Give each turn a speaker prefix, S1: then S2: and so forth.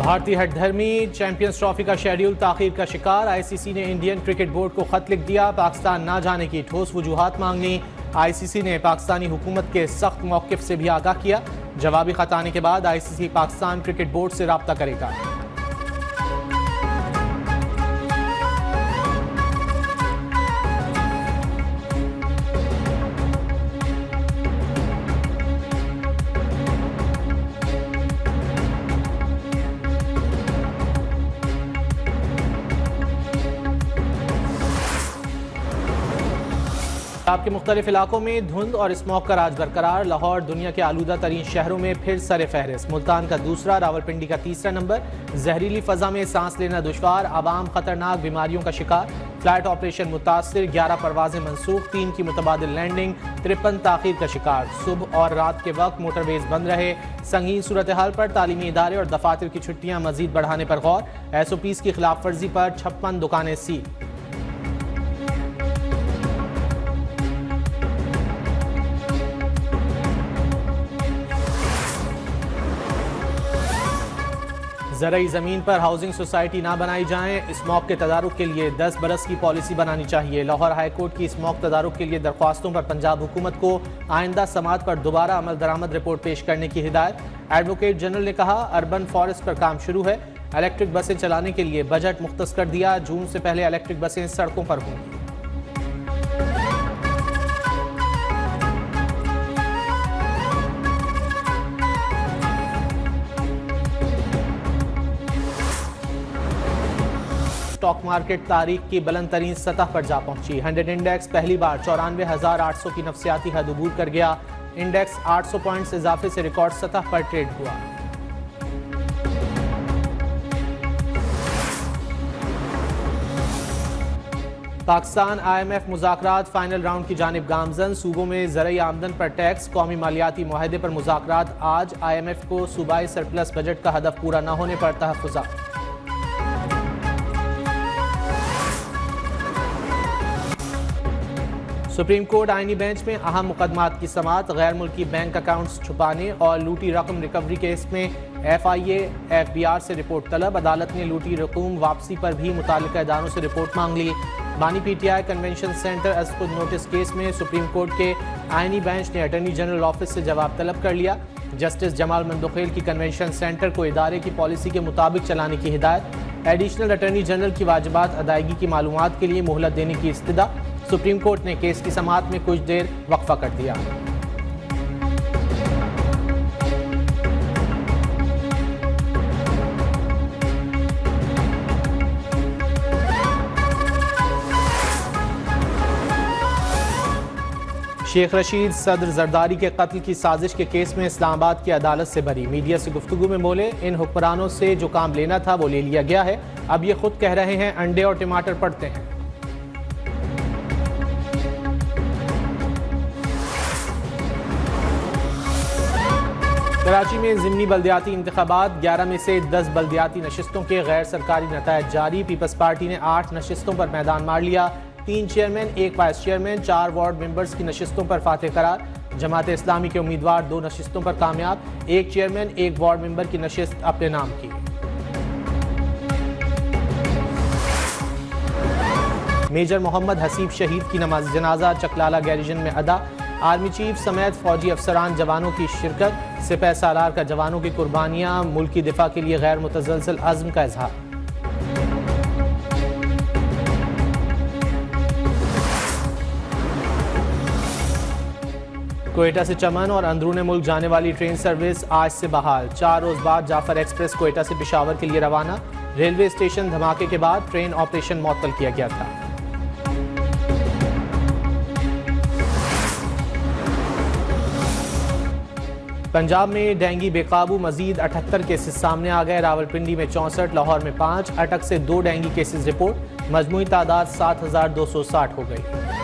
S1: भारतीय हठधर्मी champions trophy का schedule ताखीर का शिकार। आईसीसी ने इंडियन क्रिकेट बोर्ड को खत लिख दिया, पाकिस्तान ना जाने की ठोस वजूहात मांग ली। आईसीसी ने पाकिस्तानी हुकूमत के सख्त मौक़िफ़ से भी आगाह किया। जवाबी खत आने के बाद आईसीसी पाकिस्तान क्रिकेट बोर्ड से राब्ता करेगा। पंजाब के मुख्तलिफ इलाकों में धुंध और स्मॉग का राज बरकरार। लाहौर दुनिया के आलूदा तरीन शहरों में फिर सर फहरिस्त। मुल्तान का दूसरा, रावलपिंडी का तीसरा नंबर। जहरीली फजा में सांस लेना दुश्वार, आवाम खतरनाक बीमारियों का शिकार। फ्लाइट ऑपरेशन मुतासर, 11 परवाजें मनसूख, 3 की मुतबादिल लैंडिंग, 53 ताखीर का शिकार। सुबह और रात के वक्त मोटरवेज बंद रहे। संगीन सूरत हाल पर तालीमी इदारे और दफातर की छुट्टियां मजीद बढ़ाने पर गौर। SOPs की खिलाफ वर्जी पर 56 दुकानें सील। ज़रई ज़मीन पर हाउसिंग सोसाइटी ना बनाई जाएं। स्मॉग के तदारुक के लिए 10 बरस की पॉलिसी बनानी चाहिए। लाहौर हाई कोर्ट की स्मॉग तदारुक के लिए दरख्वास्तों पर पंजाब हुकूमत को आइंदा समात पर दोबारा अमल दरामद रिपोर्ट पेश करने की हिदायत। एडवोकेट जनरल ने कहा, अर्बन फॉरेस्ट पर काम शुरू है। इलेक्ट्रिक बसें चलाने के लिए बजट मुख्तस कर दिया। जून से पहले इलेक्ट्रिक बसें सड़कों पर होंगी। स्टॉक मार्केट तारीख की बुलंद तरीन सतह पर जा पहुंची। 100 इंडेक्स पहली बार 94,800 की नफसियाती हद अबूर कर गया। इंडेक्स 800 पॉइंट्स इजाफे से रिकॉर्ड सतह पर ट्रेड हुआ। पाकिस्तान IMF मुज़ाकरात फाइनल राउंड की जानिब गामजन। सूबों में ज़रई आमदन पर टैक्स, कौमी मालियाती मुआहदे पर मुज़ाकरात आज। IMF को सूबाई सरप्लस बजट का हदफ पूरा न होने पर तहफ़्फ़ुज़ात। सुप्रीम कोर्ट आईनी बेंच में अहम मुकदमात की समाअत। गैर मुल्की बैंक अकाउंट्स छुपाने और लूटी रकम रिकवरी केस में FIA FBR से रिपोर्ट तलब। अदालत ने लूटी रकूम वापसी पर भी मुताल्लिका इदारों से रिपोर्ट मांग ली। बानी PTI कन्वेंशन सेंटर अज़खुद नोटिस केस में सुप्रीम कोर्ट के आईनी बेंच ने अटॉर्नी जनरल ऑफिस से जवाब तलब कर लिया। जस्टिस जमाल मंदोखेल की कन्वेंशन सेंटर को इदारे की पॉलिसी के मुताबिक चलाने की हिदायत। एडिशनल अटॉर्नी जनरल की वाजिबात अदायगी की मालूमात के लिए मोहलत देने की इस्तदा। सुप्रीम कोर्ट ने केस की समाअत में कुछ देर वक्फा कर दिया। शेख रशीद सदर जरदारी के कत्ल की साजिश के केस में इस्लामाबाद की अदालत से बरी। मीडिया से गुफ्तगू में बोले, इन हुक्मरानों से जो काम लेना था वो ले लिया गया है। अब ये खुद कह रहे हैं अंडे और टमाटर पड़ते हैं। कराची में ज़िमनी बल्दियाती इंतखाबात। 11 में से 10 बल्दियाती नशिस्तों के गैर सरकारी नतायज जारी। पीपल्स पार्टी ने 8 नशिस्तों पर मैदान मार लिया। 3 chairman, 1 vice chairman, 4 ward members की नशिस्तों पर फातह करार। जमात इस्लामी के उम्मीदवार 2 नशिस्तों पर कामयाब। 1 चेयरमैन, 1 वार्ड मेंबर की नशिस्त अपने नाम की। मेजर मोहम्मद हसीब शहीद की नमाज जनाजा चकलाला गैरिजन में अदा। आर्मी चीफ समेत फौजी अफसरान जवानों की शिरकत। सिपह सालार का जवानों की कुर्बानियां, मुल्क की दिफा के लिए गैर मुतज़लज़ल अज़्म का इजहार। कोयटा से चमन और अंदरूनी मुल्क जाने वाली ट्रेन सर्विस आज से बहाल। 4 रोज बाद जाफर एक्सप्रेस कोयटा से पेशावर के लिए रवाना। रेलवे स्टेशन धमाके के बाद ट्रेन ऑपरेशन मुअत्तल किया गया था। पंजाब में डेंगू बेकाबू, मजीद 78 केसेस सामने आ गए। रावलपिंडी में 64, लाहौर में 5, अटक से 2 डेंगू केसेस रिपोर्ट। मजमूई तादाद 7260 हो गई।